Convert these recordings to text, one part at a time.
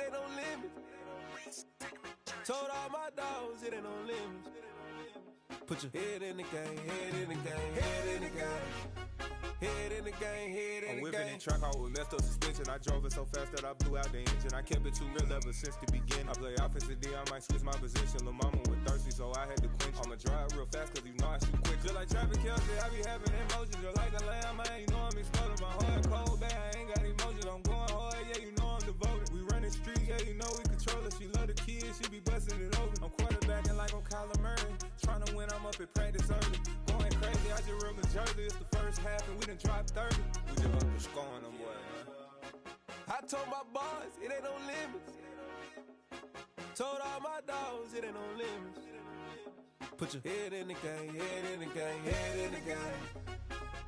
it ain't no limits. Told all my dogs, it ain't no limits. Put your head in the game, head in the game, head in the game. Head in the game, head in the game. I'm whipping in track out with messed up suspension. I drove it so fast that I blew out the engine. I kept it too real ever since the beginning. I play offensive D, I might switch my position. Lil' mama was thirsty, so I had to quench. I'ma drive real fast, cause you know I shoot quick. Just like traffic Kelsey, I be having emotions. Just like a lamb, man, you know I'm exploding. My heart cold, bad, I ain't got emotions. I'm going hard, yeah, you know I'm devoted. We running streets, yeah, you know we control it. She love the kids, she be busting it over. I'm quarterbacking like I'm Kyler Murray. Trying to win, I'm up at practice early. Going crazy, I just real Jersey. It's the first half and we done dropped 30. We just up to scoring them, boy, man. I told my boys, it ain't no limits. Told all my dogs, it ain't no limits. Put your head in the game, head in the game, head in the game.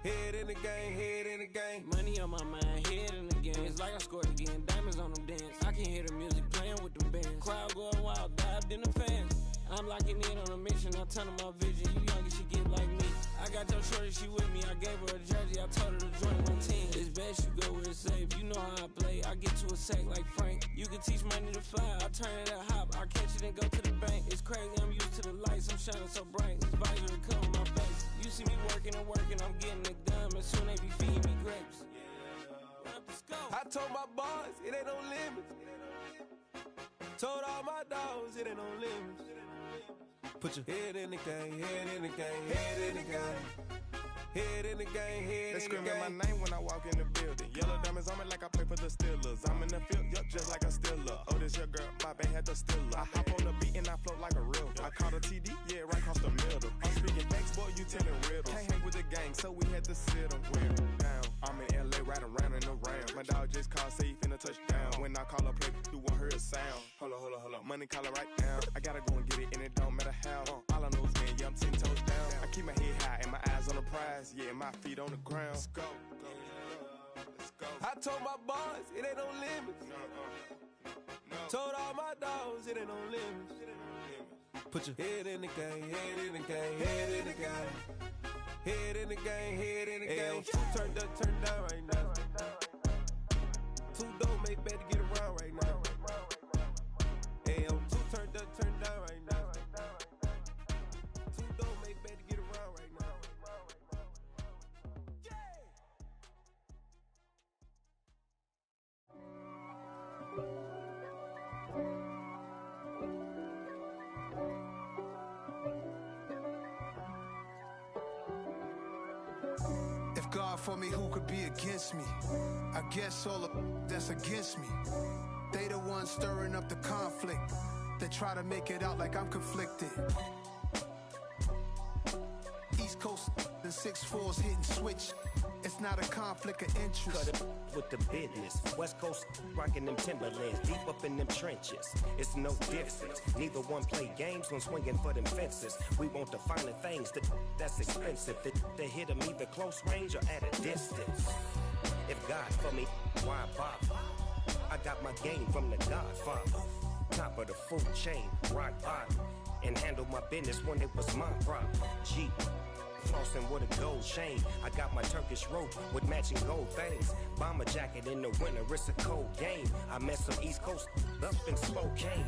Head in the game, head in the game. Money on my mind, head in the game. It's like I scored again, diamonds on them dance. I can hear the music playing with them bands. Crowd going wild, dived in the fans. I'm locking in on a mission, I tell her my vision. You young, you should get like me. I got your shorty, she with me. I gave her a jersey, I told her to join my team. It's best you go where it's safe. You know how I play. I get to a sack like Frank. You can teach money to fly. I turn it at hop. I catch it and go to the bank. It's crazy, I'm used to the lights. I'm shining so bright. This visor come on my face. You see me working and working. I'm getting it done. But soon they be feeding me grapes. I told my boys, it ain't no limits. Told all my dogs, it ain't no limits. Put your head in the game, head in the game, head in the game. Head in the game, head in the game. They screaming my name when I walk in the building. Yellow diamonds on me like I play for the Steelers. I'm in the field, yup, just like a Steeler. Oh, this your girl, my band had the Steeler. I hop on the beat and I float like a river. I caught a TD, yeah, right across the middle. I'm speaking facts, boy, you telling riddles. Can't hang with the gang, so we had to sit them down. I'm in LA, riding around in the round. My dog just called, say he finna touch down. When I call a play, you won't hear a sound. Hold up, money call it right now. I gotta go and get it, and it don't matter how. All I know is, man, yeah, I'm 10 toes down. I keep my head high and my eyes on the prize. Yeah, my feet on the ground. Let's go. Let's go. I told my boys, it ain't no limits. No. Told all my dogs, it ain't no limits. Put your head in the game, head in the game, head in the game. Head in the game, head in the game. Turned up, turned down right now. Two dope make better get around right now. Hey, I'm two turned up, turned down right now. Two dope make better get around right now. If God for me, who could be against me? I guess all of that's against me. They the ones stirring up the conflict. They try to make it out like I'm conflicted. East Coast and 6'4's hitting switch. It's not a conflict of interest. Cut it with the business. West Coast rocking them Timberlands, deep up in them trenches. It's no difference. Neither one play games when swinging for them fences. We want the finer things that's expensive. They hit them either close range or at a distance. If God for me, why bother? I got my game from the Godfather. Top of the food chain, rock bottom. And handle my business when it was my problem. G. Flossing with a gold chain. I got my Turkish rope with matching gold things. Bomber jacket in the winter, it's a cold game. I met some East Coast up in Spokane.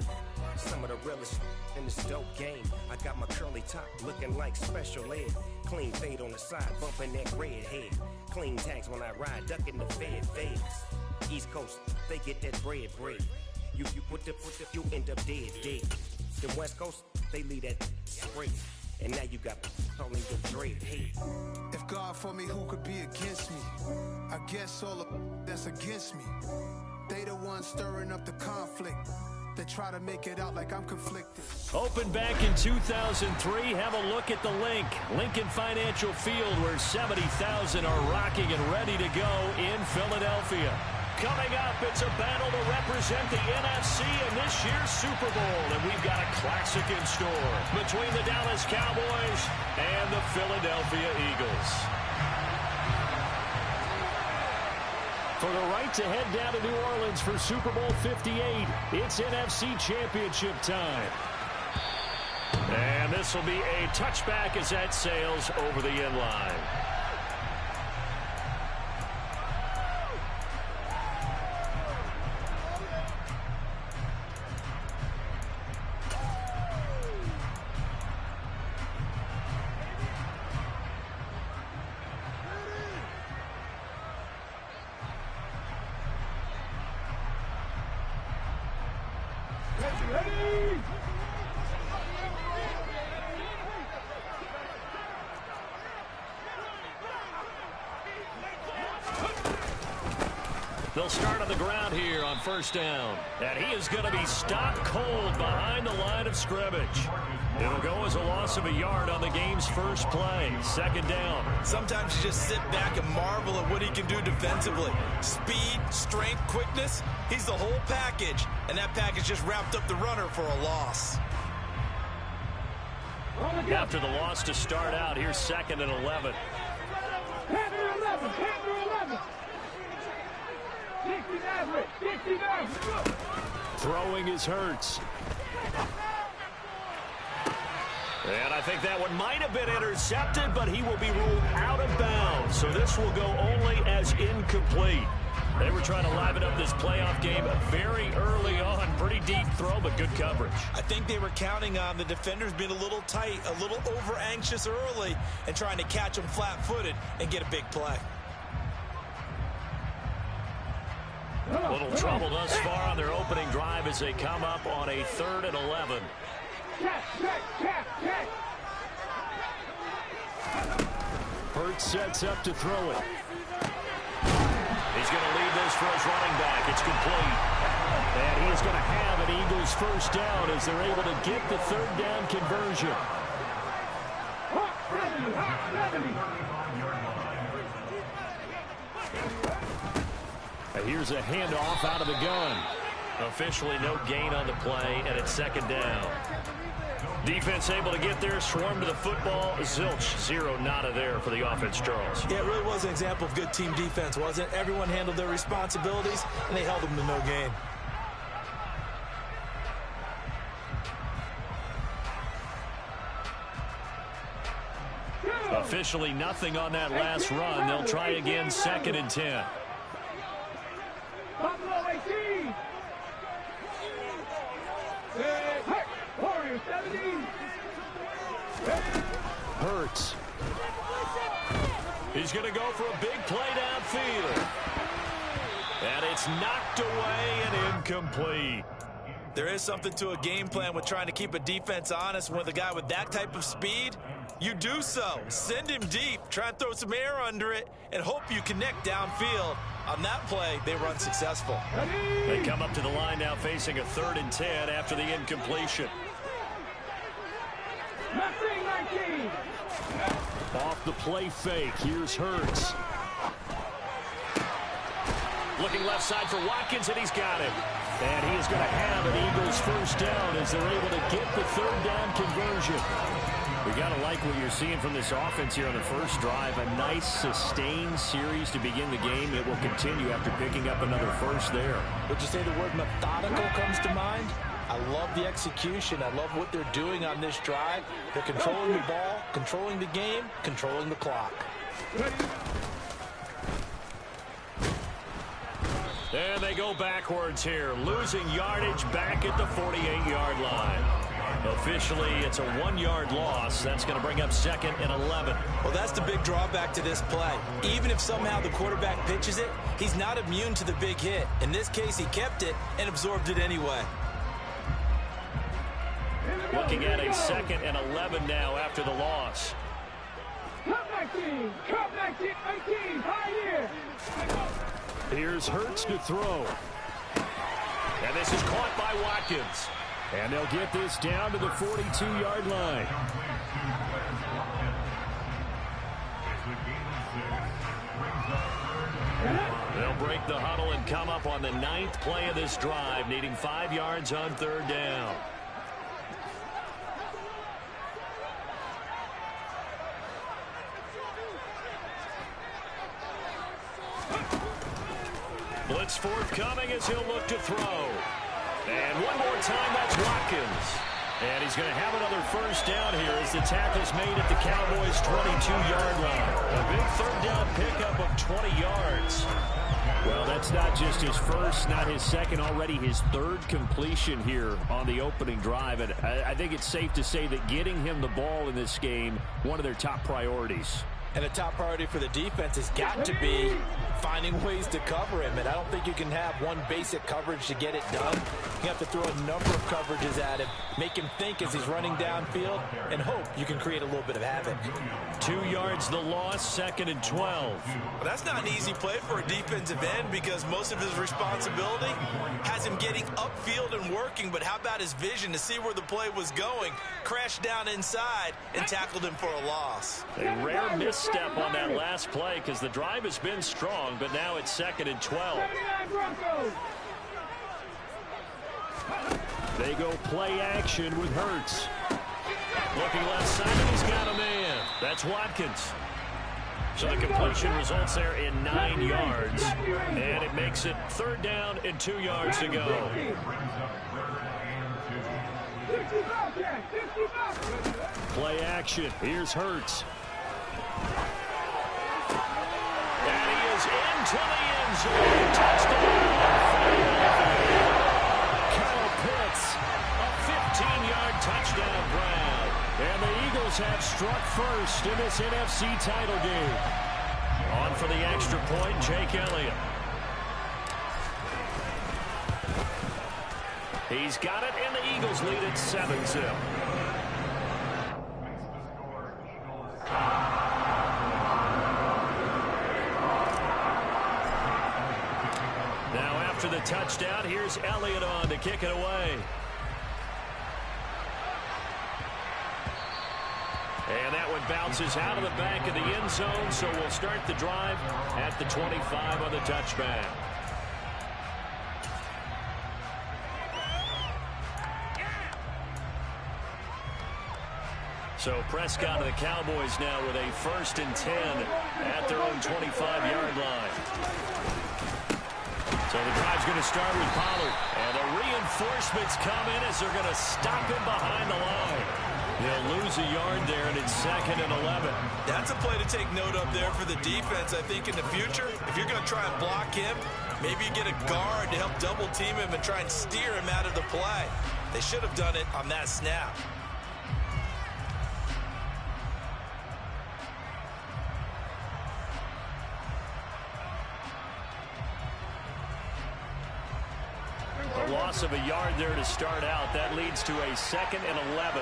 Some of the realest in this dope game. I got my curly top looking like special ed. Clean fade on the side, bumping that red head. Clean tags when I ride, ducking the feds. East Coast, they get that bread. You end up dead. The West Coast, they leave that straight. And now you got calling your dread head. If God for me, who could be against me? I guess all of that's against me. They the ones stirring up the conflict. They try to make it out like I'm conflicted. Opened back in 2003. Have a look at the link. Lincoln Financial Field, where 70,000 are rocking and ready to go in Philadelphia. Coming up, it's a battle to represent the NFC in this year's Super Bowl. And we've got a classic in store between the Dallas Cowboys and the Philadelphia Eagles. For the right to head down to New Orleans for Super Bowl 58, it's NFC Championship time. And this will be a touchback as that sails over the end line. They'll start on the ground here on first down. And he is going to be stopped cold behind the line of scrimmage. It'll go as a loss of a yard on the game's first play. Second down. Sometimes you just sit back and marvel at what he can do defensively. Speed, strength, quickness. He's the whole package. And that package just wrapped up the runner for a loss. After the loss to start out, here's 2nd and 11. Throwing is Hurts. And I think that one might have been intercepted, but he will be ruled out of bounds. So this will go only as incomplete. They were trying to liven up this playoff game very early on. Pretty deep throw, but good coverage. I think they were counting on the defenders being a little tight, a little over-anxious early, and trying to catch them flat-footed and get a big play. A little trouble thus far on their opening drive as they come up on a 3rd and 11. Hurts sets up to throw it. He's going to lead this for his running back. It's complete. And he is going to have an Eagles first down as they're able to get the 3rd down conversion. And here's a handoff out of the gun. Officially no gain on the play, and it's 2nd down. Defense able to get there, swarm to the football. Zilch, 0 nada there for the offense, Charles. Yeah, it really was an example of good team defense, wasn't it? Everyone handled their responsibilities, and they held them to no gain. Officially nothing on that last run. They'll try again, 2nd and 10. Hurts. He's going to go for a big play downfield. And it's knocked away and incomplete. There is something to a game plan with trying to keep a defense honest. With a guy with that type of speed, you do so. Send him deep, try and throw some air under it, and hope you connect downfield. On that play, they were unsuccessful. They come up to the line now facing a 3rd and 10 after the incompletion. Off the play fake, here's Hurts. Looking left side for Watkins, and he's got it. And he is going to have an Eagles first down as they're able to get the 3rd down conversion. We got to like what you're seeing from this offense here on the first drive. A nice, sustained series to begin the game. It will continue after picking up another first there. Would you say the word methodical comes to mind? I love the execution. I love what they're doing on this drive. They're controlling the ball, controlling the game, controlling the clock. And they go backwards here, losing yardage back at the 48-yard line. Officially, it's a 1-yard loss. That's going to bring up 2nd and 11. Well, that's the big drawback to this play. Even if somehow the quarterback pitches it, he's not immune to the big hit. In this case, he kept it and absorbed it anyway. Looking at a 2nd and 11 now after the loss. Here's Hurts to throw. And this is caught by Watkins. And they'll get this down to the 42-yard line. They'll break the huddle and come up on the 9th play of this drive, needing 5 yards on 3rd down. Blitz forthcoming as he'll look to throw. And one more time, that's Watkins. And he's going to have another first down here as the tackle's made at the Cowboys' 22-yard line. A big 3rd down pickup of 20 yards. Well, that's not just his first, not his second, already his 3rd completion here on the opening drive. And I think it's safe to say that getting him the ball in this game, one of their top priorities. And a top priority for the defense has got to be finding ways to cover him, and I don't think you can have one basic coverage to get it done. You have to throw a number of coverages at him, make him think as he's running downfield, and hope you can create a little bit of havoc. 2 yards the loss, 2nd and 12. Well, that's not an easy play for a defensive end because most of his responsibility has him getting upfield and working, but how about his vision to see where the play was going, crashed down inside, and tackled him for a loss. A rare misstep on that last play because the drive has been strong, but now it's 2nd and 12. They go play action with Hurts. Looking left side, and he's got a man. That's Watkins. So the completion results there in 9 yards, and it makes it 3rd down and 2 yards to go. Play action. Here's Hurts. And he is into the end zone. Touchdown. Kyle Pitts, a 15-yard touchdown grab. And the Eagles have struck first in this NFC title game. On for the extra point, Jake Elliott. He's got it, and the Eagles lead at 7-0. Now after the touchdown, here's Elliott on to kick it away. And that one bounces out of the back of the end zone, so we'll start the drive at the 25 on the touchback. So Prescott of the Cowboys now with a 1st and 10 at their own 25-yard line. So the drive's going to start with Pollard. And the reinforcements come in as they're going to stop him behind the line. They'll lose a yard there, and it's 2nd and 11. That's a play to take note of there for the defense, I think, in the future. If you're going to try and block him, maybe you get a guard to help double-team him and try and steer him out of the play. They should have done it on that snap. A loss of a yard there to start out. That leads to a 2nd and 11.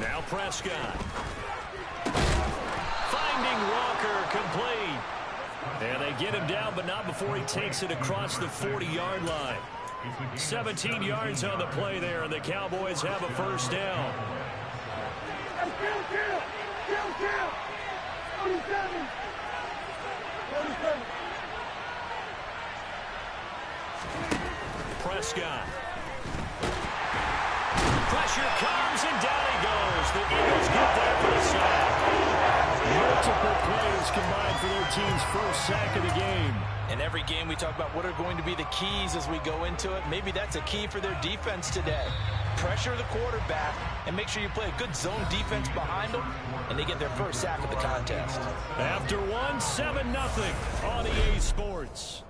Now Prescott. Finding Walker complete. And they get him down, but not before he takes it across the 40-yard line. 17 yards on the play there, and the Cowboys have a 1st down. Prescott. Pressure comes, and down he goes. The Eagles get there for the sack. Multiple players combined for their team's 1st sack of the game. In every game we talk about what are going to be the keys as we go into it. Maybe that's a key for their defense today. Pressure the quarterback and make sure you play a good zone defense behind them, and they get their 1st sack of the contest. After 7-0 on EA Sports.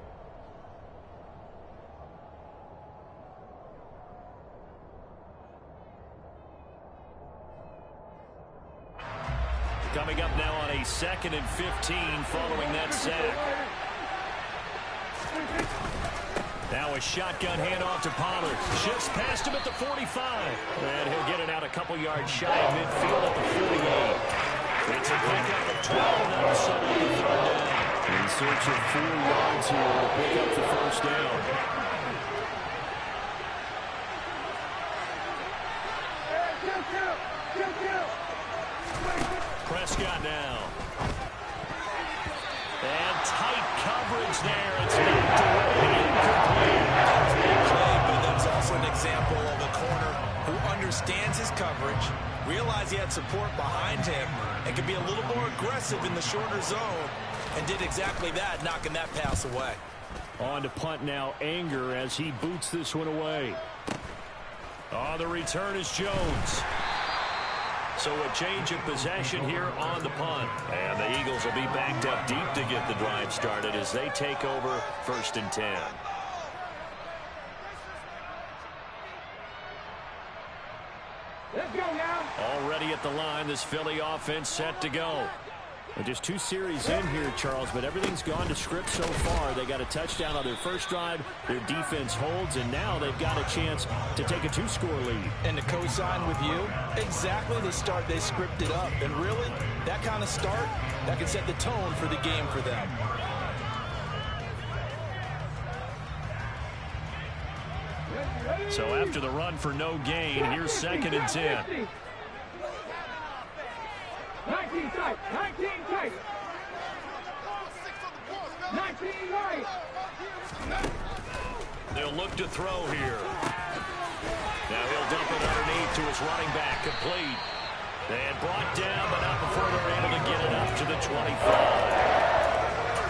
Coming up now on a 2nd and 15 following that sack. Now a shotgun handoff to Pollard. Shifts past him at the 45. And he'll get it out a couple yards shy of midfield at the 48. It's a pickup of 12, and that'll settle the 3rd down. In search of 4 yards here to pick up the 1st down. Prescott now. And tight coverage there. It's knocked away. Incomplete. But that's also an example of a corner who understands his coverage, realized he had support behind him, and could be a little more aggressive in the shorter zone, and did exactly that, knocking that pass away. On to punt now, Anger, as he boots this one away. On the return is Jones. So a change of possession here on the punt. And the Eagles will be backed up deep to get the drive started as they take over 1st and 10. Let's go now. Already at the line, this Philly offense set to go. Well, just 2 series in here, Charles, but everything's gone to script so far. They got a touchdown on their first drive. Their defense holds, and now they've got a chance to take a 2-score lead. And to co-sign with you, exactly the start they scripted up. And really, that kind of start, that can set the tone for the game for them. So after the run for no gain, here's 2nd and 10. 19 tight. 19 tight. 19 right. They'll look to throw here. Now he'll dump it underneath to his running back, complete. And brought down, but not before they're able to get it up to the 25.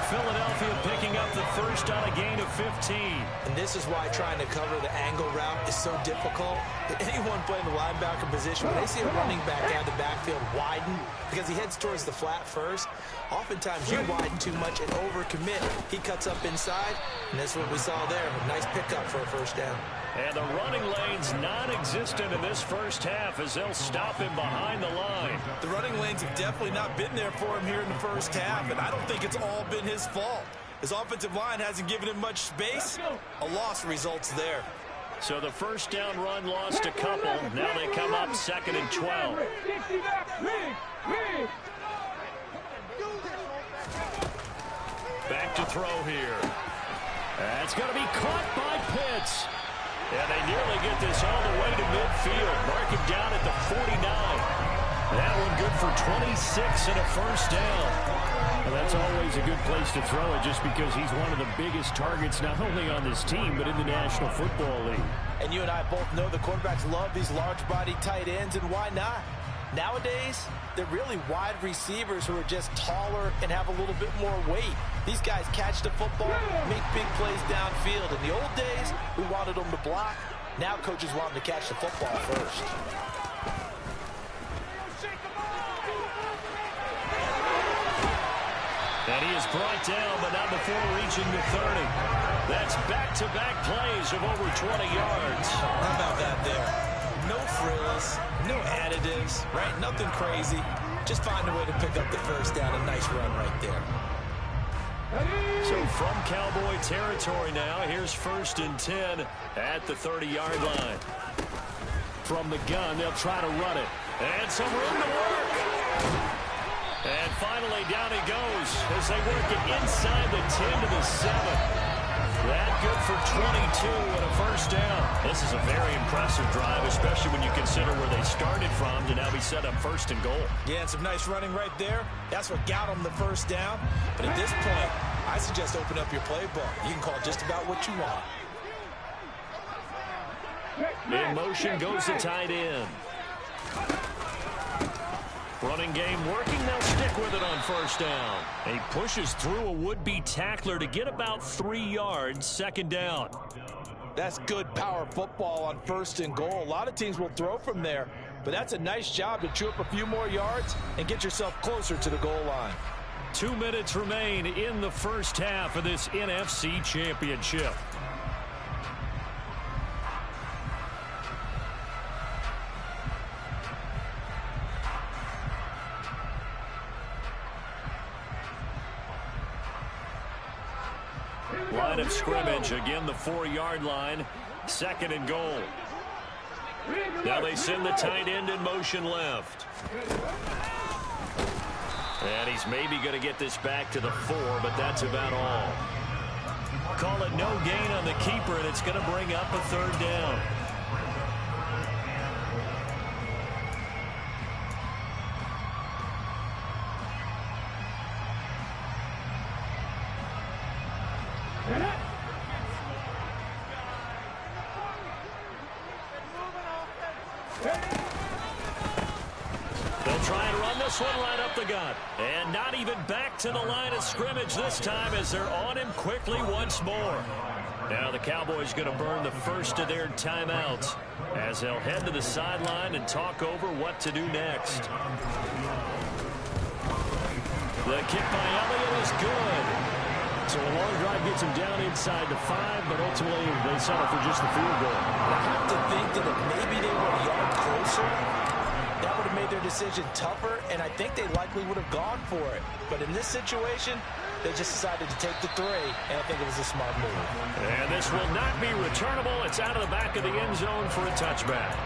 Philadelphia picking up the first on a gain of 15. And this is why trying to cover the angle route is so difficult. Anyone playing the linebacker position, when they see a running back out of the backfield widen, because he heads towards the flat first, oftentimes you widen too much and overcommit. He cuts up inside, and that's what we saw there. A nice pickup for a first down. And the running lane's non-existent in this first half as they'll stop him behind the line. The running lanes have definitely not been there for him here in the first half, and I don't think it's all been his fault. His offensive line hasn't given him much space. A loss results there. So the first down run lost a couple. Now they come up 2nd and 12. Back to throw here. That's going to be caught by Pitts. And they nearly get this all the way to midfield. Mark him down at the 49. That one good for 26 and a first down. Well, that's always a good place to throw it just because he's one of the biggest targets not only on this team but in the National Football League. And you and I both know the quarterbacks love these large-body tight ends, and why not? Nowadays, they're really wide receivers who are just taller and have a little bit more weight. These guys catch the football, make big plays downfield. In the old days, we wanted them to block. Now coaches want them to catch the football first. And he is brought down, but not before reaching the 30. That's back-to-back plays of over 20 yards. How about that there? No frills, no additives, right? Nothing crazy. Just find a way to pick up the first down. A nice run right there. So from Cowboy territory now, here's 1st and 10 at the 30-yard line. From the gun, they'll try to run it. And some room to work. And finally, down he goes as they work it inside the 10 to the 7. That good for 22 and a first down. This is a very impressive drive, especially when you consider where they started from to now be set up 1st and goal. Yeah, and some nice running right there. That's what got them the first down. But at this point, I suggest open up your playbook. You can call just about what you want. In motion goes the tight end. Running game working. They'll stick with it on first down. And he pushes through a would-be tackler to get about 3 yards, 2nd down. That's good power football on 1st and goal. A lot of teams will throw from there, but that's a nice job to chew up a few more yards and get yourself closer to the goal line. 2 minutes remain in the first half of this NFC Championship. Line of scrimmage, again the 4-yard line, 2nd and goal. Now they send the tight end in motion left. And he's maybe going to get this back to the 4, but that's about all. Call it no gain on the keeper, and it's going to bring up a 3rd down. They'll try and run this one right up the gut. And not even back to the line of scrimmage this time as they're on him quickly once more. Now the Cowboys going to burn the first of their timeouts as they'll head to the sideline and talk over what to do next. The kick by Elliott is good. So a long drive gets him down inside the 5, but ultimately they settle for just the field goal. I have to think that if maybe they were a yard closer, decision tougher, and I think they likely would have gone for it. But in this situation, they just decided to take the 3, and I think it was a smart move. And this will not be returnable. It's out of the back of the end zone for a touchback.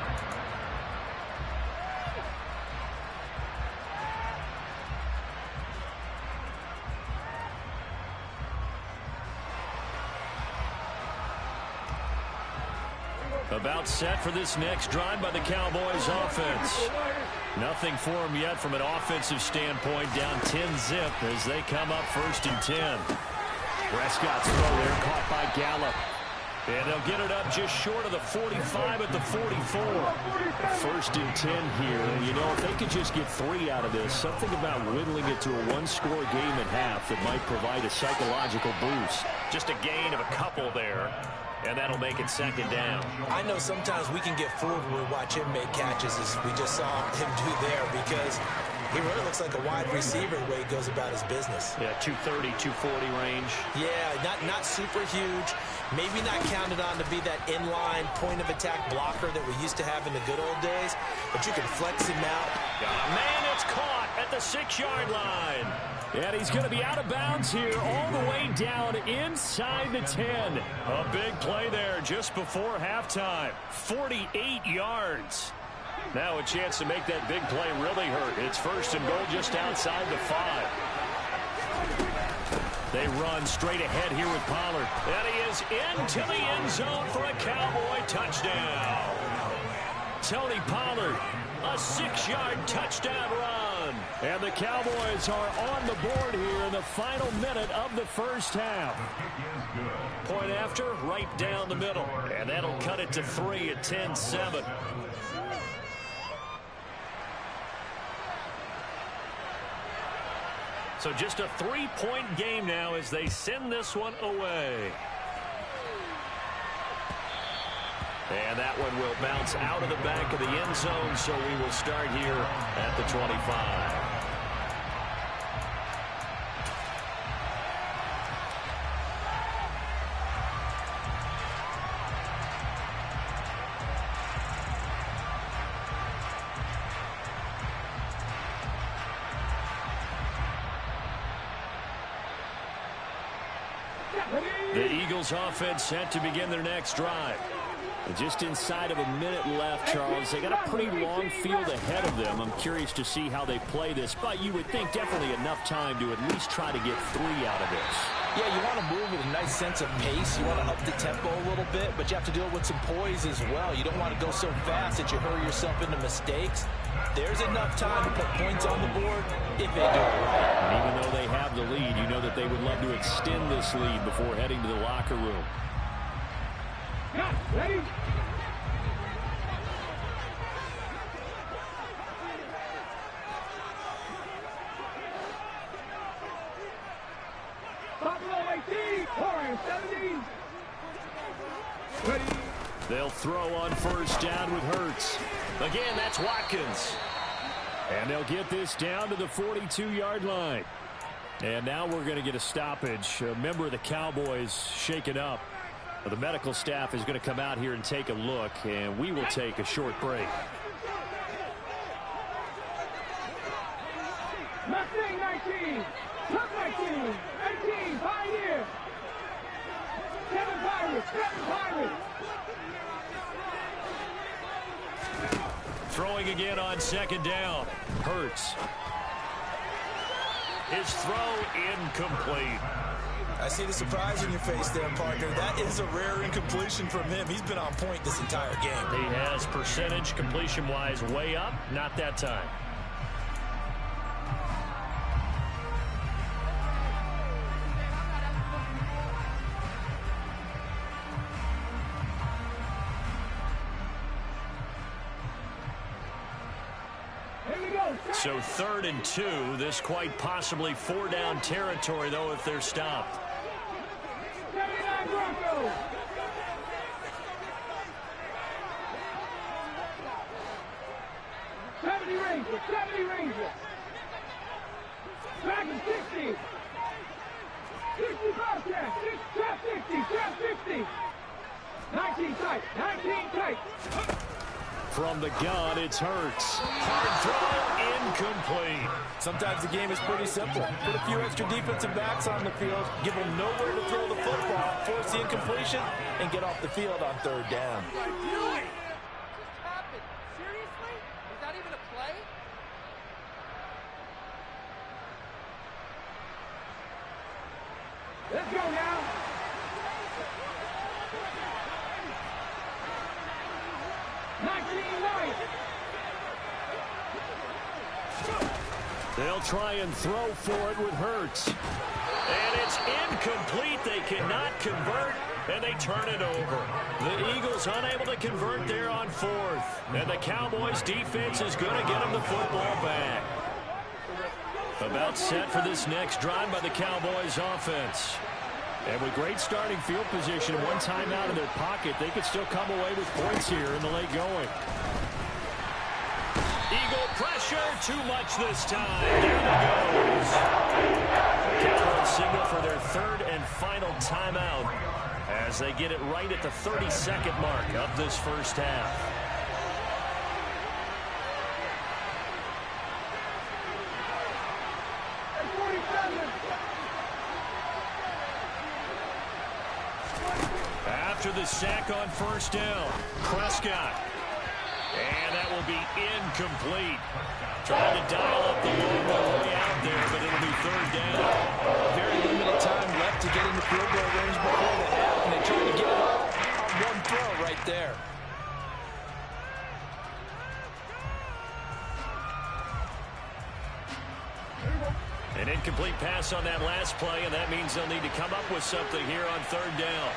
About set for this next drive by the Cowboys offense. Nothing for them yet from an offensive standpoint. Down 10-zip as they come up 1st and 10. Prescott's throw there caught by Gallup. And they'll get it up just short of the 45 at the 44. 1st and 10 here. And you know, if they could just get 3 out of this, something about whittling it to a 1-score game at half that might provide a psychological boost. Just a gain of a couple there. And that'll make it 2nd down. I know sometimes we can get fooled when we watch him make catches, as we just saw him do there, because he really looks like a wide receiver the way he goes about his business. Yeah, 230, 240 range. Yeah, not super huge. Maybe not counted on to be that inline point-of-attack blocker that we used to have in the good old days, but you can flex him out. Man, it's caught at the 6-yard line. And he's going to be out of bounds here all the way down inside the 10. A big play there just before halftime. 48 yards. Now a chance to make that big play really hurt. It's 1st and goal just outside the 5. They run straight ahead here with Pollard. And he is into the end zone for a Cowboy touchdown. Tony Pollard, a 6-yard touchdown run. And the Cowboys are on the board here in the final minute of the 1st half. Point after, right down the middle. And that'll cut it to 3 at 10-7. So just a 3-point game now as they send this one away. And that one will bounce out of the back of the end zone, so we will start here at the 25. The Eagles offense set to begin their next drive. And just inside of a minute left, Charles. They got a pretty long field ahead of them. I'm curious to see how they play this, but you would think definitely enough time to at least try to get 3 out of this. Yeah, you want to move with a nice sense of pace. You want to up the tempo a little bit, but you have to do it with some poise as well. You don't want to go so fast that you hurry yourself into mistakes. There's enough time to put points on the board if they do it right. And even though they have the lead, you know that they would love to extend this lead before heading to the locker room. Ready? Buffalo 18, Warriors 17. Ready? They'll throw on 1st down with Hurts. Again, that's Watkins. And they'll get this down to the 42-yard line. And now we're going to get a stoppage. A member of the Cowboys shaken up. The medical staff is going to come out here and take a look, and we will take a short break. Mustang 19, Tuck 19, 18, Pioneer. 7 Pirates, 7 Pirates. Throwing again on 2nd down. Hurts. His throw incomplete. I see the surprise in your face there, partner. That is a rare incompletion from him. He's been on point this entire game. He has percentage completion-wise way up. Not that time. So 3rd and 2. This quite possibly 4-down territory, though, if they're stopped. 79 Broncos. Rangers, 70 Rangers. Back in 60. 60 Bobcats, trap 60, trap 60. 19 tight, 19 tight. From the gun, it's Hurts. Hard throw, incomplete. Sometimes the game is pretty simple. Put a few extra defensive backs on the field, give them nowhere to throw the football, force the incompletion, and get off the field on third down. Let's go now. They'll try and throw for it with Hurts. And it's incomplete. They cannot convert, and they turn it over. The Eagles unable to convert there on fourth. And the Cowboys defense is going to get them the football back. About set for this next drive by the Cowboys offense. And with great starting field position, one timeout in their pocket, they could still come away with points here in the late going. Eagle pressure, too much this time. Down it goes. The Cowboys signal for their third and final timeout as they get it right at the 32nd mark of this first half. After the sack on first down, Prescott. And that will be incomplete. Trying to dial up the long way out there, but it'll be third down. Very limited time left to get in the field goal range before the half, and they tried to get it all on one throw right there. An incomplete pass on that last play, and that means they'll need to come up with something here on third down.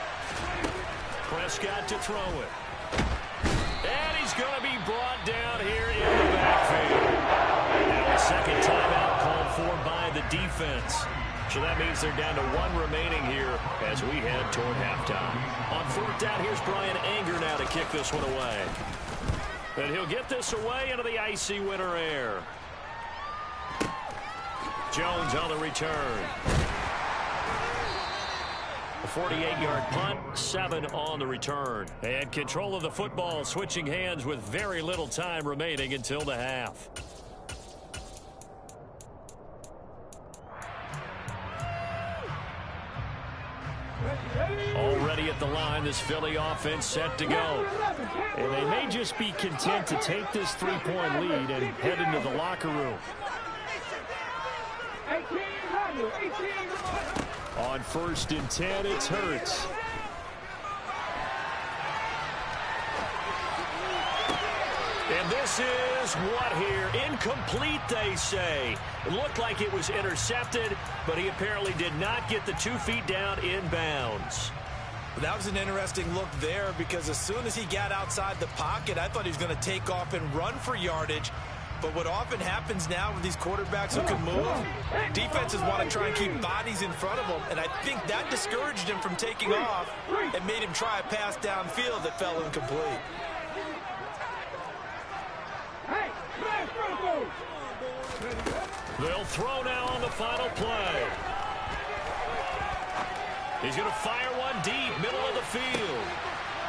Prescott to throw it. And he's going to be brought down here in the backfield. Now a second timeout called for by the defense. So that means they're down to one remaining here as we head toward halftime. On fourth down, here's Brian Anger now to kick this one away. And he'll get this away into the icy winter air. Jones on the return. A 48-yard punt, 7 on the return. And control of the football switching hands with very little time remaining until the half. Already at the line, this Philly offense set to go. And they may just be content to take this 3-point lead and head into the locker room. On first and 10, it's Hurts. And this is what here? Incomplete, they say. It looked like it was intercepted, but he apparently did not get the 2 feet down in bounds. That was an interesting look there because as soon as he got outside the pocket, I thought he was going to take off and run for yardage. But what often happens now with these quarterbacks who can move, defenses want to try and keep bodies in front of them, and I think that discouraged him from taking off and made him try a pass downfield that fell incomplete. They'll throw now on the final play. He's going to fire one deep, middle of the field.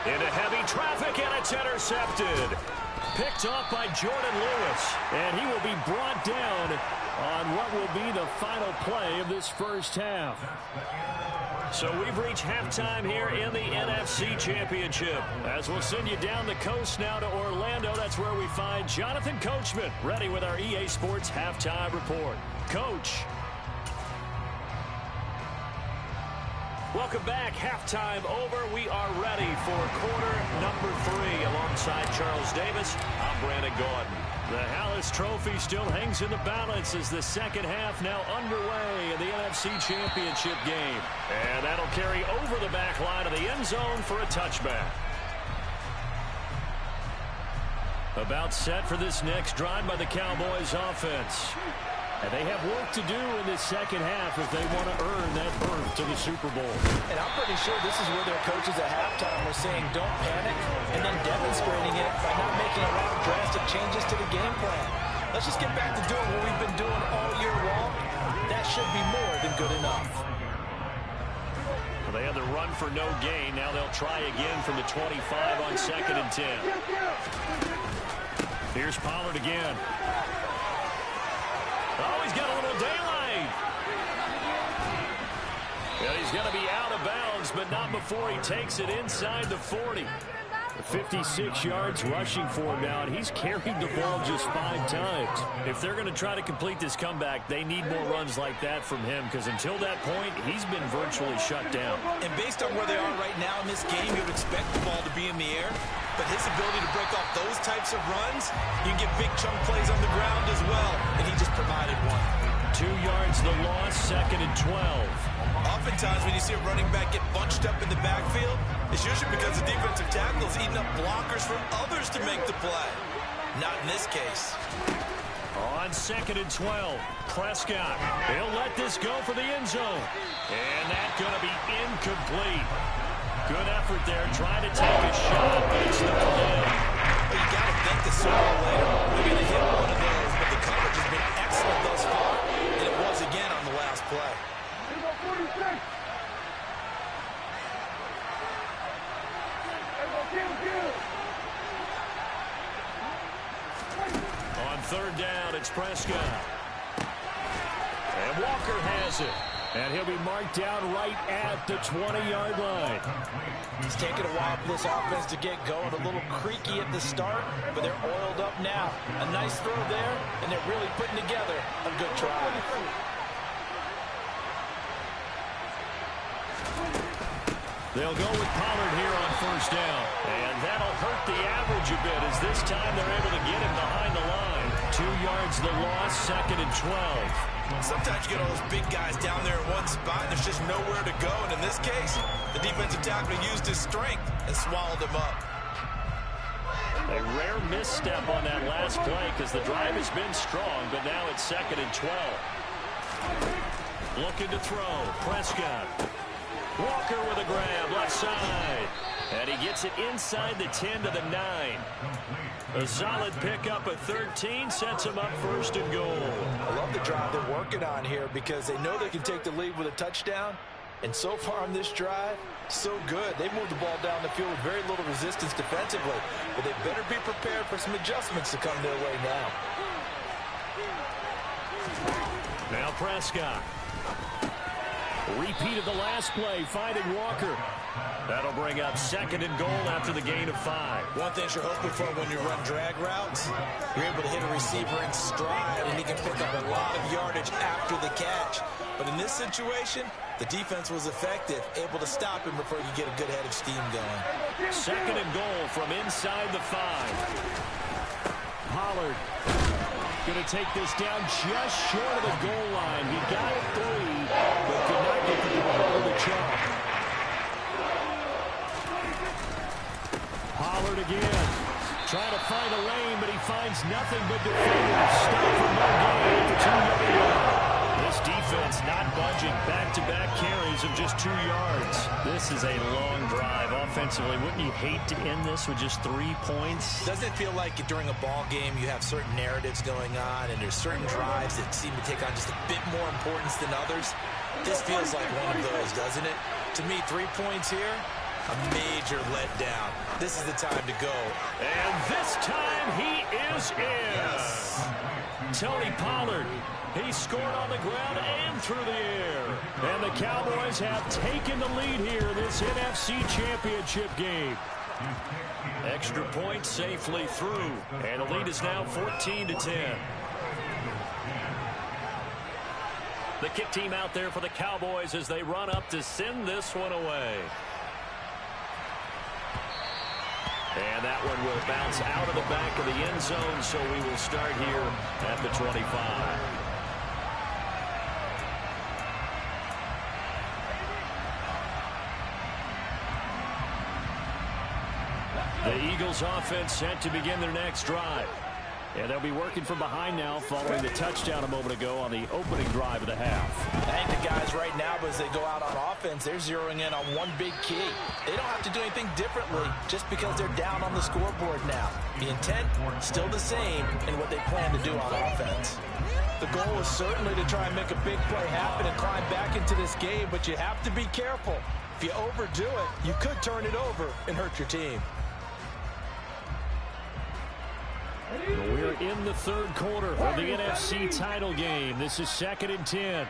Into heavy traffic, and it's intercepted. Picked off by Jordan Lewis, and he will be brought down on what will be the final play of this first half. So we've reached halftime here in the NFC Championship. As we'll send you down the coast now to Orlando, that's where we find Jonathan Coachman, ready with our EA Sports Halftime Report. Coach. Welcome back. Halftime over. We are ready for quarter number 3. Alongside Charles Davis, I'm Brandon Gordon. The Hallis Trophy still hangs in the balance as the second half now underway in the NFC Championship game. And that'll carry over the back line of the end zone for a touchback. About set for this next drive by the Cowboys offense. And they have work to do in this second half if they want to earn that berth to the Super Bowl. And I'm pretty sure this is where their coaches at halftime were saying don't panic and then demonstrating it by not making a lot of drastic changes to the game plan. Let's just get back to doing what we've been doing all year long. That should be more than good enough. Well, they had the run for no gain. Now they'll try again from the 25 on 2nd and 10. Here's Pollard again. Oh, he's got a little daylight. And he's going to be out of bounds, but not before he takes it inside the 40. 56 yards rushing for him now, and he's carried the ball just 5 times. If they're going to try to complete this comeback, they need more runs like that from him, because until that point, he's been virtually shut down. And based on where they are right now in this game, you would expect the ball to be in the air. But his ability to break off those types of runs, you can get big chunk plays on the ground as well, and he just provided one. 2 yards the loss, 2nd and 12. Oftentimes when you see a running back get bunched up in the backfield, it's usually because the defensive tackle is eating up blockers from others to make the play. Not in this case. On 2nd and 12, Prescott. He'll let this go for the end zone. And that's going to be incomplete. Good effort there, trying to take a shot, but it's not in. But you got to think the sooner or later they're going to hit one of those, but the coverage has been excellent thus far, and it was again on the last play. On 3rd down, it's Prescott. And Walker has it. And he'll be marked down right at the 20-yard line. It's taken a while for this offense to get going. A little creaky at the start, but they're oiled up now. A nice throw there, and they're really putting together a good try. They'll go with Pollard here on 1st down. And that'll hurt the average a bit, as this time they're able to get him behind the line. 2 yards the loss, 2nd and 12. Sometimes you get all those big guys down there in one spot, and there's just nowhere to go. And in this case, the defensive tackle used his strength and swallowed him up. A rare misstep on that last play, because the drive has been strong, but now it's 2nd and 12. Looking to throw. Prescott. Walker with a grab, left side. And he gets it inside the 10 to the 9. A solid pickup at 13 sets him up 1st and goal. I love the drive they're working on here because they know they can take the lead with a touchdown. And so far on this drive, so good. They moved the ball down the field with very little resistance defensively. But they better be prepared for some adjustments to come their way now. Now Prescott. Repeat of the last play, finding Walker. That'll bring up 2nd and goal after the gain of 5. One thing you're hoping for when you run drag routes, you're able to hit a receiver in stride, and he can pick up a lot of yardage after the catch. But in this situation, the defense was effective, able to stop him before you get a good head of steam going. 2nd and goal from inside the 5. Pollard going to take this down just short of the goal line. He got it 3, but could not get the ball over the chalk. Pollard again. Trying to find a lane, but he finds nothing but defenders. Stop for no gain at the 2-yard line. This defense not budging. Back-to-back carries of just 2 yards. This is a long drive offensively. Wouldn't you hate to end this with just 3 points? Doesn't it feel like during a ball game you have certain narratives going on and there's certain drives that seem to take on just a bit more importance than others? This feels like one of those, doesn't it? To me, 3 points here, a major letdown. This is the time to go. And this time he is in. Yes. Tony Pollard. He scored on the ground and through the air. And the Cowboys have taken the lead here in this NFC Championship game. Extra point safely through. And the lead is now 14-10. The kick team out there for the Cowboys as they run up to send this one away. And that one will bounce out of the back of the end zone, so we will start here at the 25. The Eagles offense set to begin their next drive. And they'll be working from behind now following the touchdown a moment ago on the opening drive of the half. I think the guys right now, as they go out on offense, they're zeroing in on one big key. They don't have to do anything differently just because they're down on the scoreboard now. The intent, still the same in what they plan to do on offense. The goal is certainly to try and make a big play happen and climb back into this game, but you have to be careful. If you overdo it, you could turn it over and hurt your team. We're in the third quarter of the NFC title game. This is 2nd and 10.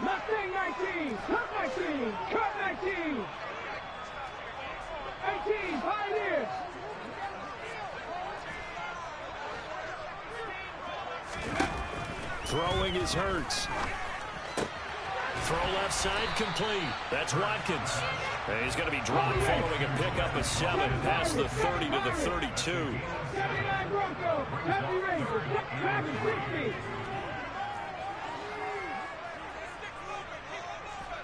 Mustang 19, cut 19, cut 19. 18, Pioneers. Throwing is Hurts. Throw left side complete. That's Watkins. And he's going to be dropped following a pickup of 7 past the 30 to the 32. 79 Broncos, Happy Rangers, back 60.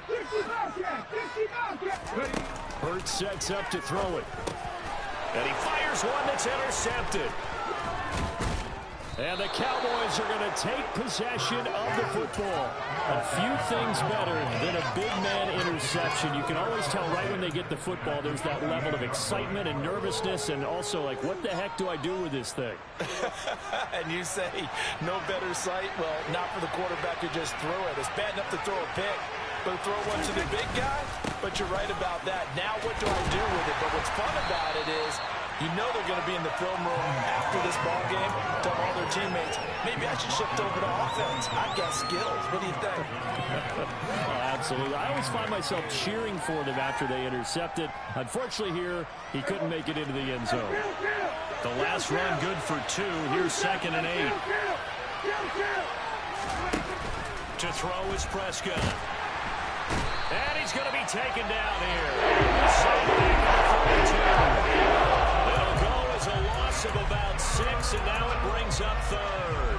60 Bobcat, 60 Bobcat. Hurts sets up to throw it. And he fires one that's intercepted. And the Cowboys are going to take possession of the football. A few things better than a big man interception. You can always tell right when they get the football, there's that level of excitement and nervousness, and also like, what the heck do I do with this thing? And you say, no better sight? Well, not for the quarterback who just threw it. It's bad enough to throw a pick, but to throw one to the big guy? But you're right about that. Now what do I do with it? But what's fun about it is, you know they're going to be in the film room after this ball game, tell all their teammates, maybe I should shift over to offense. I've got skills. What do you think? Oh, absolutely. I always find myself cheering for them after they intercept it. Unfortunately here, he couldn't make it into the end zone. The last run good for 2. Here's 2nd and 8. To throw is Prescott. And he's going to be taken down here. It'll go as a loss of about 6, and now it brings up 3rd.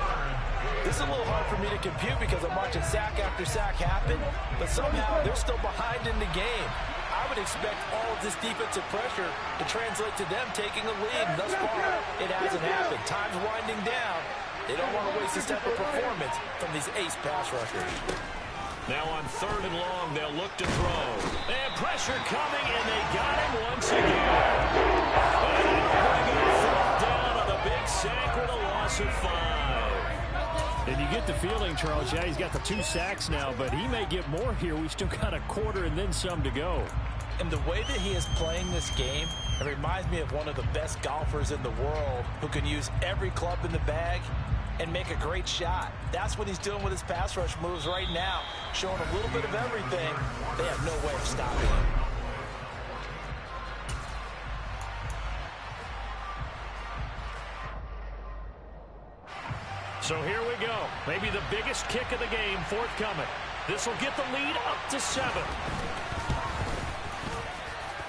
This is a little hard for me to compute because I'm watching sack after sack happen, but somehow they're still behind in the game. I would expect all of this defensive pressure to translate to them taking a lead. Thus far, it hasn't happened. Time's winding down. They don't want to waste this type of performance from these ace pass rushers. Now on 3rd and long, they'll look to throw. And pressure coming, and they got him once again. And bring a 4th down on a big sack with a loss of 5. And you get the feeling, Charles, yeah, he's got the 2 sacks now, but he may get more here. We've still got a quarter and then some to go. And the way that he is playing this game, it reminds me of one of the best golfers in the world who can use every club in the bag and make a great shot. That's what he's doing with his pass rush moves right now, showing a little bit of everything. They have no way of stopping him. So here we go. Maybe the biggest kick of the game forthcoming. This will get the lead up to 7.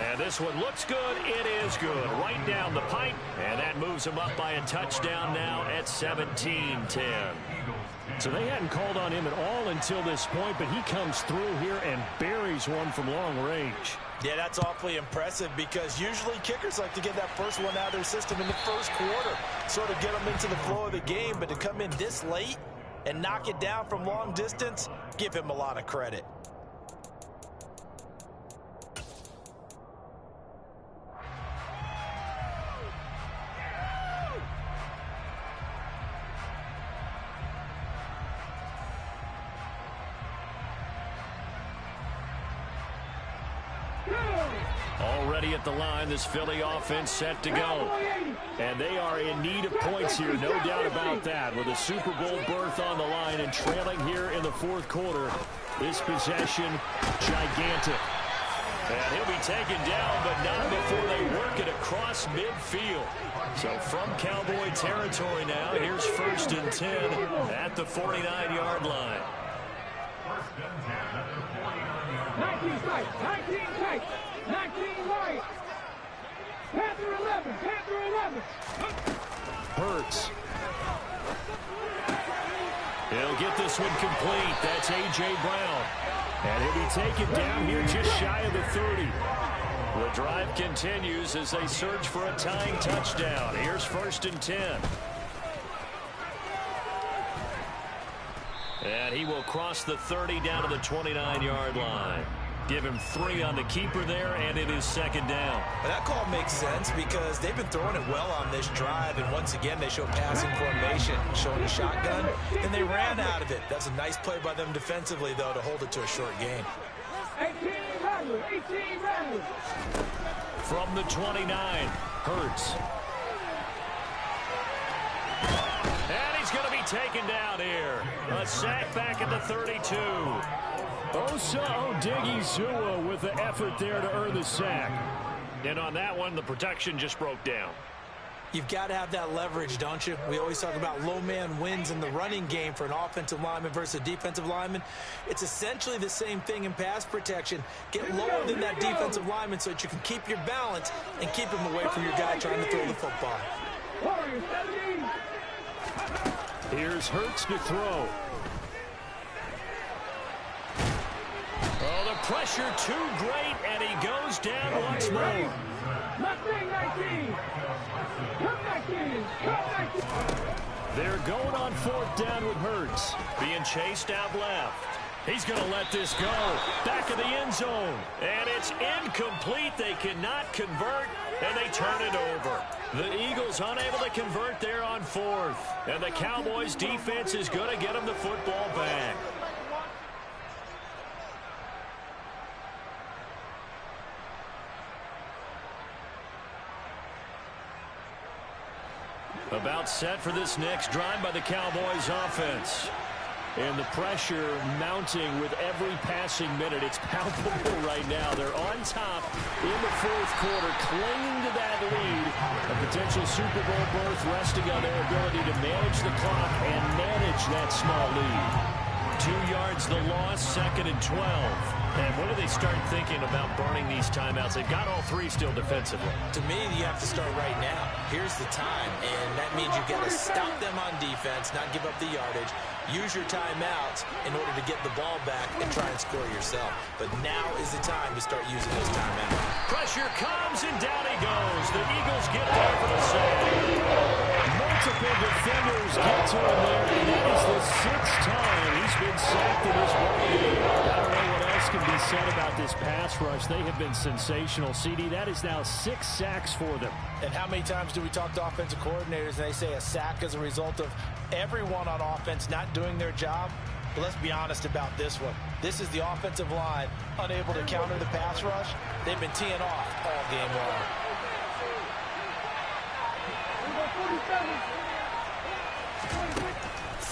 And this one looks good. It is good. Right down the pipe. And that moves him up by a touchdown now at 17-10. So they hadn't called on him at all until this point, but he comes through here and buries one from long range. Yeah, that's awfully impressive because usually kickers like to get that first one out of their system in the first quarter, sort of get them into the flow of the game, but to come in this late and knock it down from long distance, give him a lot of credit. Already at the line, this Philly offense set to go. And they are in need of points here, no doubt about that. With a Super Bowl berth on the line and trailing here in the 4th quarter, this possession, gigantic. And he'll be taken down, but not before they work it across midfield. So from Cowboy territory now, here's 1st and 10 at the 49-yard line. 19 tight, 19 tight, 19 right. Panther 11, Panther 11. Hurts. He'll get this one complete. That's A.J. Brown. And he'll be taken down here just shy of the 30. The drive continues as they search for a tying touchdown. Here's 1st and 10. And he will cross the 30 down to the 29-yard line. Give him 3 on the keeper there, and it is 2nd down. And that call makes sense because they've been throwing it well on this drive, and once again they show passing formation, showing a shotgun, and they ran out of it. That's a nice play by them defensively, though, to hold it to a short gain. 18 left. Rattler, 18 Rattler. From the 29, Hurts. And he's going to be taken down here. A sack back at the 32. Osa Odighizuwa with the effort there to earn the sack. And on that one, the protection just broke down. You've got to have that leverage, don't you? We always talk about low man wins in the running game for an offensive lineman versus a defensive lineman. It's essentially the same thing in pass protection. Get lower than that defensive lineman so that you can keep your balance and keep him away from your guy trying to throw the football. Here's Hurts to throw. Oh, the pressure too great, and he goes down once more. They're going on 4th down with Hurts. Being chased out left. He's going to let this go. Back of the end zone. And it's incomplete. They cannot convert, and they turn it over. The Eagles unable to convert there on 4th. And the Cowboys defense is going to get them the football back. About set for this next drive by the Cowboys offense. And the pressure mounting with every passing minute. It's palpable right now. They're on top in the 4th quarter, clinging to that lead. A potential Super Bowl berth resting on their ability to manage the clock and manage that small lead. 2 yards the loss, 2nd and 12. And when do they start thinking about burning these timeouts? They've got all 3 still defensively. To me, you have to start right now. Here's the time, and that means you've got to stop them on defense, not give up the yardage. Use your timeouts in order to get the ball back and try and score yourself. But now is the time to start using those timeouts. Pressure comes, and down he goes. The Eagles get there for the sack. Multiple defenders get to him there, and it is the 6th time he's been sacked in this ball game. I don't know what else can be said about this pass rush. They have been sensational. CD, that is now 6 sacks for them. And how many times do we talk to offensive coordinators and they say a sack is a result of everyone on offense not doing their job? But let's be honest about this one. This is the offensive line unable to counter the pass rush. They've been teeing off all game long.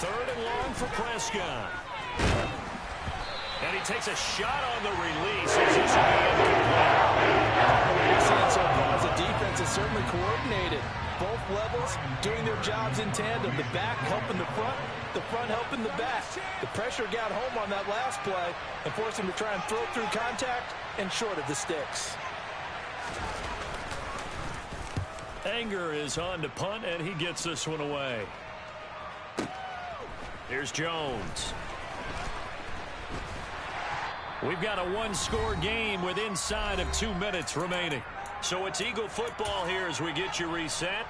Third and long for Prescott. And he takes a shot on the release. As this will be incomplete. What we're seeing so far is the defense is certainly coordinated. Both levels doing their jobs in tandem. The back helping the front helping the back. The pressure got home on that last play and forced him to try and throw through contact and short of the sticks. Anger is on to punt, and he gets this one away. Here's Jones. We've got a 1-score game with inside of 2 minutes remaining. So it's Eagle football here as we get you reset.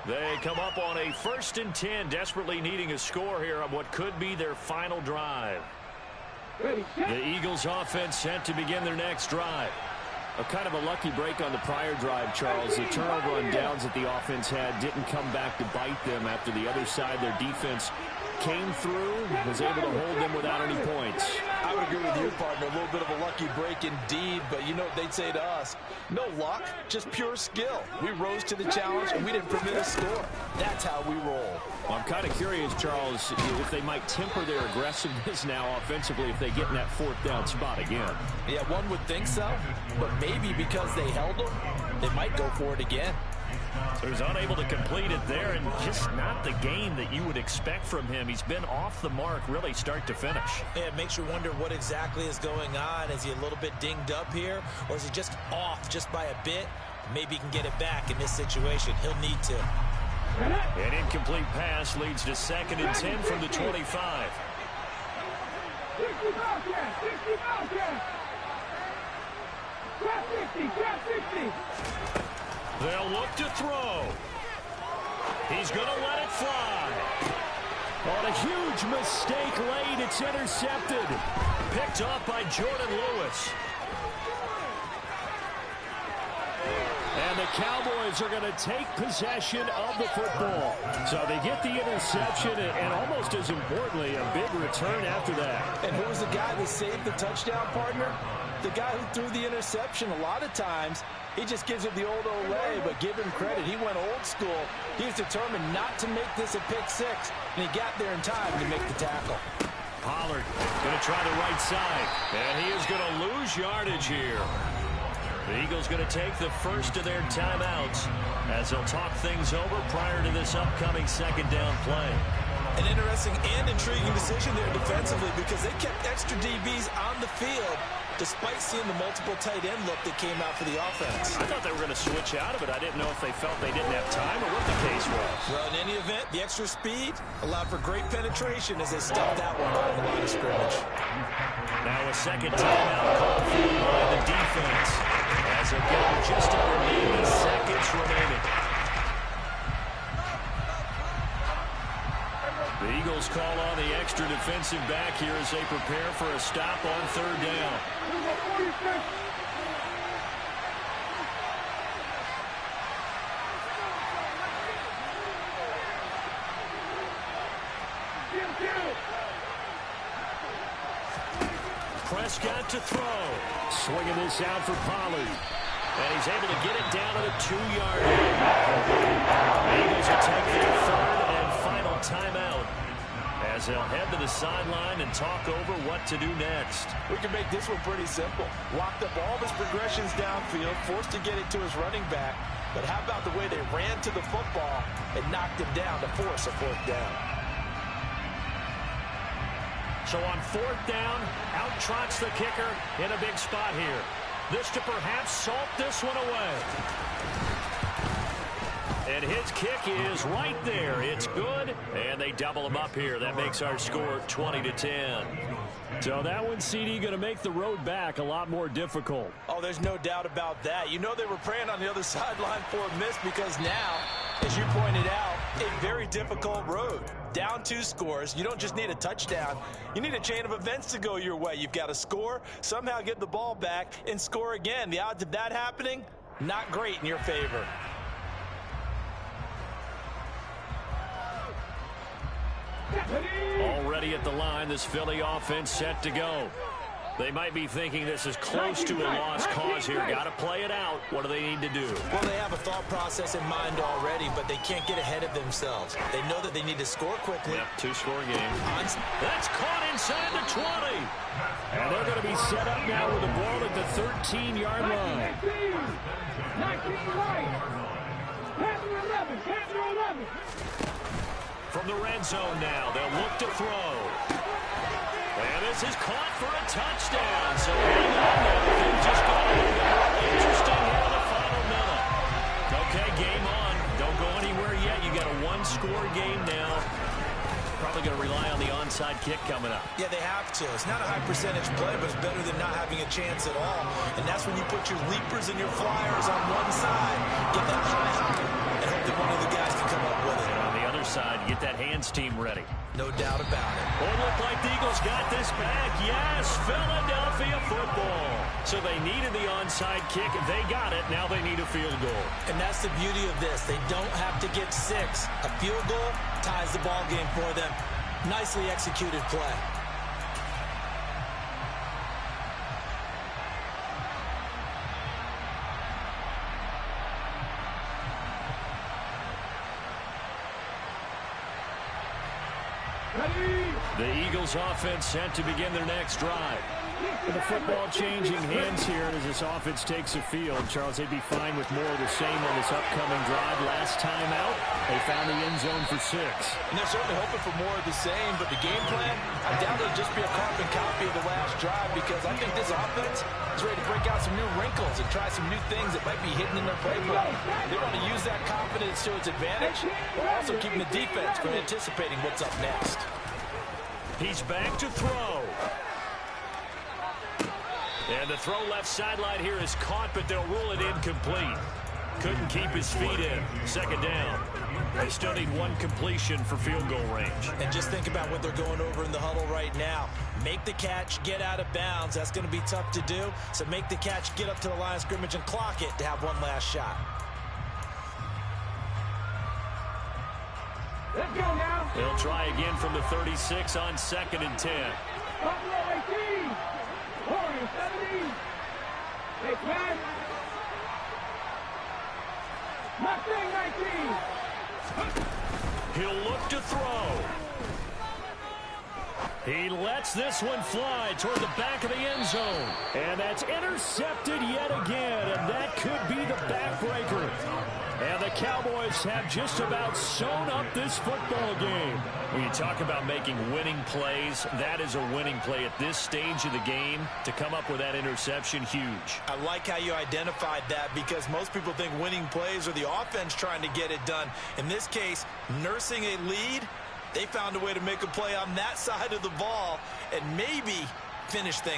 They come up on a 1st and 10, desperately needing a score here on what could be their final drive. The Eagles offense set to begin their next drive. A kind of a lucky break on the prior drive, Charles. The turnover on downs that the offense had didn't come back to bite them after the other side. Their defense came through, was able to hold them without any points. I would agree with you, partner. A little bit of a lucky break indeed, but you know what they'd say to us? No luck, just pure skill. We rose to the challenge, and we didn't permit a score. That's how we roll. Well, I'm kind of curious, Charles, if they might temper their aggressiveness now offensively if they get in that 4th down spot again. Yeah, one would think so, but maybe because they held them, they might go for it again. So he's unable to complete it there, and just not the game that you would expect from him. He's been off the mark really start to finish. Yeah, it makes you wonder what exactly is going on. Is he a little bit dinged up here, or is he just off just by a bit? Maybe he can get it back in this situation. He'll need to. An incomplete pass leads to 2nd and 10 from the 25. 60 Bobcat! 60 Bobcat! Trap 60! Trap 60! They'll look to throw. He's going to let it fly. On a huge mistake late, it's intercepted. Picked up by Jordan Lewis. And the Cowboys are going to take possession of the football. So they get the interception and almost as importantly, a big return after that. And who was the guy that saved the touchdown, partner? the guy who threw the interception, a lot of times, he just gives it the old Olay, but give him credit. He went old school. He was determined not to make this a pick six, and he got there in time to make the tackle. Pollard going to try the right side, and he is going to lose yardage here. The Eagles going to take the first of their timeouts as they'll talk things over prior to this upcoming second down play. An interesting and intriguing decision there defensively because they kept extra DBs on the field despite seeing the multiple tight end look that came out for the offense. I thought they were going to switch out of it. I didn't know if they felt they didn't have time or what the case was. Well, in any event, the extra speed allowed for great penetration as they stuffed that one on the line of scrimmage. Now a second timeout called for by the defense as they're getting just under 80 seconds remaining. The Eagles call on the extra defensive back here as they prepare for a stop on third down. Prescott to throw. Swinging this out for Pollard. And he's able to get it down to the 2-yard line. The Eagles will take their third and final timeout as they'll head to the sideline and talk over what to do next. We can make this one pretty simple. Locked up all of his progressions downfield, forced to get it to his running back. But how about the way they ran to the football and knocked him down to force a fourth down? So on fourth down, out trots the kicker in a big spot here. This to perhaps salt this one away. And his kick is right there. It's good, and they double him up here. That makes our score 20-10. So that one, CD, going to make the road back a lot more difficult. Oh, there's no doubt about that. You know they were praying on the other sideline for a miss because now, as you pointed out, a very difficult road. Down 2 scores. You don't just need a touchdown. You need a chain of events to go your way. You've got to score, somehow get the ball back, and score again. The odds of that happening, not great in your favor. Already at the line, this Philly offense set to go. They might be thinking this is close to a lost cause here. Got to play it out. What do they need to do? Well, they have a thought process in mind already, but they can't get ahead of themselves. They know that they need to score quickly. Yep, 2-score game. That's caught inside the 20. And they're going to be set up now with the ball at the 13-yard line. 19 right. Panther 11. Panther 11. From the red zone now, they'll look to throw. And this is caught for a touchdown. So hang on now. Things just got a little bit more interesting here in the final minute. Okay, game on. Don't go anywhere yet. You got a 1-score game now. Probably going to rely on the onside kick coming up. Yeah, they have to. It's not a high percentage play, but it's better than not having a chance at all. And that's when you put your leapers and your flyers on one side, get that high, and hope that one of the guys can come up with it. And on the other side, get that hands team ready. No doubt about it. Well, it looked like the Eagles got this back. Yes, Philadelphia football. So they needed the onside kick. They got it. Now they need a field goal. And that's the beauty of this. They don't have to get 6. A field goal ties the ball game for them. Nicely executed play. The Eagles offense set to begin their next drive. With the football changing hands here as this offense takes the field. Charles, they'd be fine with more of the same on this upcoming drive. Last time out, they found the end zone for 6. And they're certainly hoping for more of the same, but the game plan, I doubt it'll just be a carbon copy of the last drive because I think this offense is ready to break out some new wrinkles and try some new things that might be hidden in their playbook. They want to use that confidence to its advantage, while also keeping the defense from anticipating what's up next. He's back to throw. And the throw left sideline here is caught, but they'll rule it incomplete. Couldn't keep his feet in. Second down. They still need 1 completion for field goal range. And just think about what they're going over in the huddle right now. Make the catch, get out of bounds. That's going to be tough to do. So make the catch, get up to the line of scrimmage, and clock it to have one last shot. Let's go now. They'll try again from the 36 on 2nd and 10. Buffalo 18. Warriors 17. Hey, Pat. Mustang 19. He'll look to throw. He lets this one fly toward the back of the end zone. And that's intercepted yet again, and that could be the backbreaker. And the Cowboys have just about sewn up this football game. When you talk about making winning plays, that is a winning play at this stage of the game. To come up with that interception, huge. I like how you identified that, because most people think winning plays are the offense trying to get it done. In this case, nursing a lead, they found a way to make a play on that side of the ball and maybe finish things.